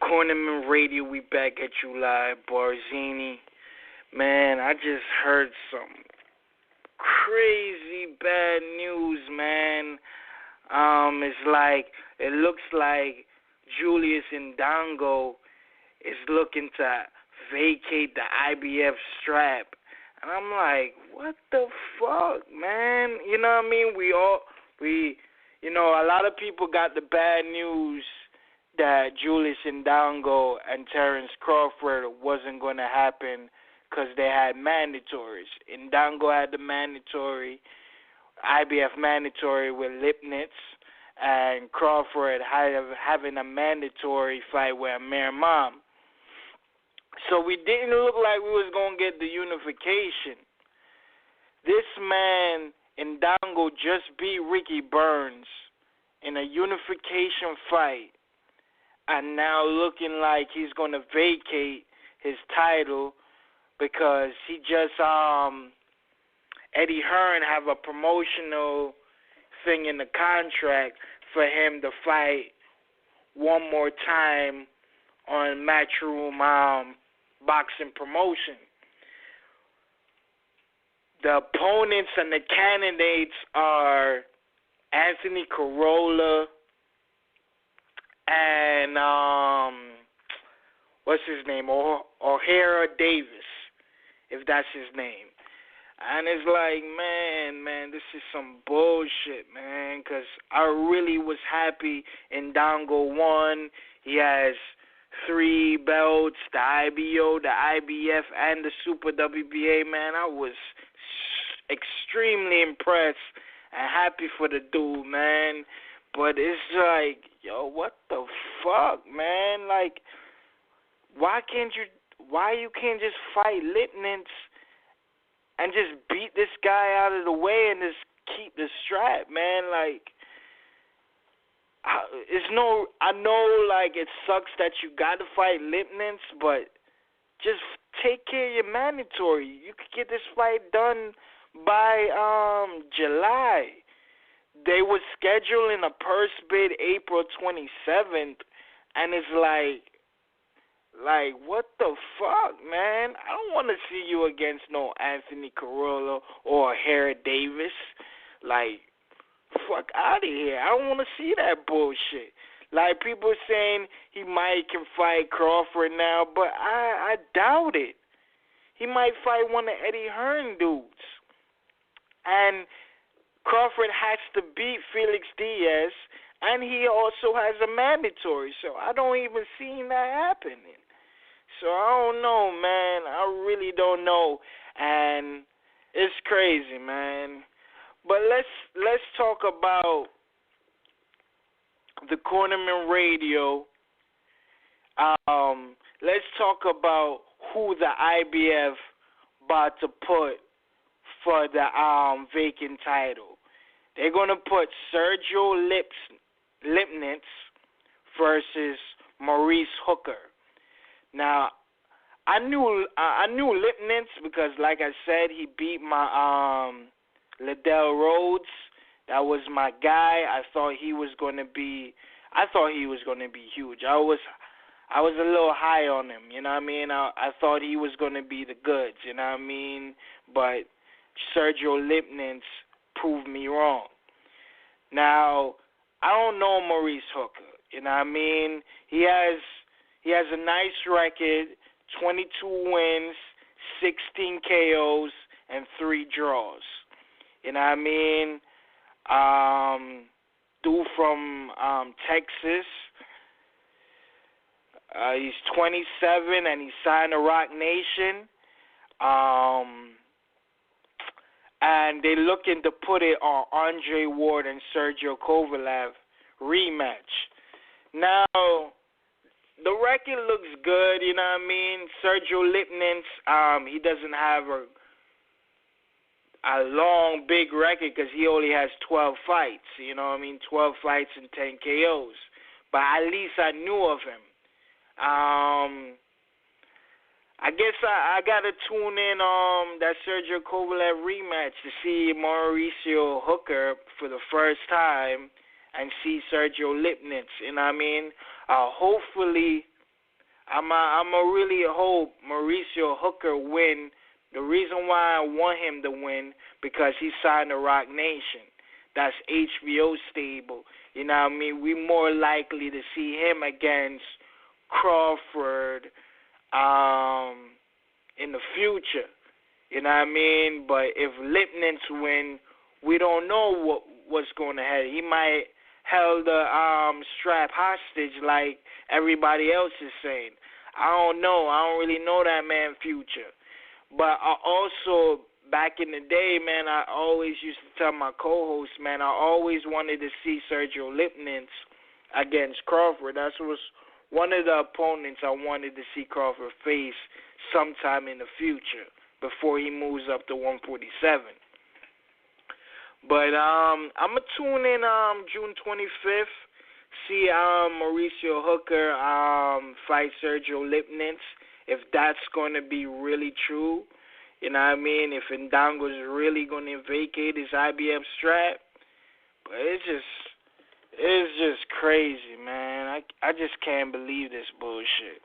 Cornerman Radio, we back at you live, Barzini. Man, I just heard some crazy bad news, man. It looks like Julius Indongo is looking to vacate the IBF strap. And I'm like, what the fuck, man? You know what I mean? A lot of people got the bad news that Julius Indongo and Terence Crawford wasn't going to happen because they had mandatories. Indongo had the mandatory, IBF mandatory with Lipinets, and Crawford having a mandatory fight with Maurice. So we didn't look like we was going to get the unification. This man, Indongo, just beat Ricky Burns in a unification fight, and now looking like he's going to vacate his title because he just, Eddie Hearn have a promotional thing in the contract for him to fight one more time on Matchroom boxing promotion. The opponents and the candidates are Anthony Crolla and what's his name? Ohara Davis, if that's his name. And it's like, man, this is some bullshit, man, because I really was happy Indongo won. He has 3 belts, the IBO, the IBF, and the Super WBA, man. I was extremely impressed and happy for the dude, man. But it's like, yo, what the fuck, man? Like, why you can't just fight Lipinets and just beat this guy out of the way and just keep the strap, man? Like, I know, like, it sucks that you got to fight Lipinets, but just take care of your mandatory. You could get this fight done by July. They were scheduling a purse bid April 27th, and it's like, what the fuck, man? I don't want to see you against no Anthony Crolla or Ohara Davis. Like, fuck out of here. I don't want to see that bullshit. Like, people saying he might can fight Crawford now, but I doubt it. He might fight one of Eddie Hearn dudes. And Crawford has to beat Felix Diaz, and he also has a mandatory, so I don't even see that happening. So I don't know, man. I really don't know, and it's crazy, man. But let's talk about the Cornerman Radio. Let's talk about who the IBF about to put for the vacant title. They're gonna put Sergey Lipinets versus Maurice Hooker. Now, I knew Lipinets because, like I said, he beat my Liddell Rhodes. That was my guy. I thought he was gonna be huge. I was a little high on him. You know what I mean? I thought he was gonna be the goods. You know what I mean? But Sergey Lipinets proved me wrong. Now, I don't know Maurice Hooker. You know what I mean? He has a nice record, 22 wins, 16 KOs, and 3 draws. You know what I mean? Dude from Texas. He's 27 and he signed to Rock Nation. And they're looking to put it on Andre Ward and Sergey Kovalev rematch. Now, the record looks good, you know what I mean? Sergey Lipinets, he doesn't have a long, big record because he only has 12 fights, you know what I mean? 12 fights and 10 KOs. But at least I knew of him. I guess I got to tune in that Sergey Kovalev rematch to see Mauricio Hooker for the first time and see Sergey Lipinets, you know what I mean? Hopefully I'ma really hope Mauricio Hooker win. The reason why I want him to win because he signed to Rock Nation. That's HBO stable. You know what I mean? We more likely to see him against Crawford in the future. You know what I mean? But if Lipinets win, we don't know what's going to happen. He might held the strap hostage like everybody else is saying. I don't know. I don't really know that man's future. But I also, back in the day, man, I always used to tell my co-host, man, I always wanted to see Sergey Lipinets against Crawford. That was one of the opponents I wanted to see Crawford face sometime in the future before he moves up to 147. But I'm going to tune in June 25th, see Mauricio Hooker fight Sergey Lipinets, if that's going to be really true. You know what I mean? If Indongo's really going to vacate his IBF strap. But it's just crazy, man. I just can't believe this bullshit.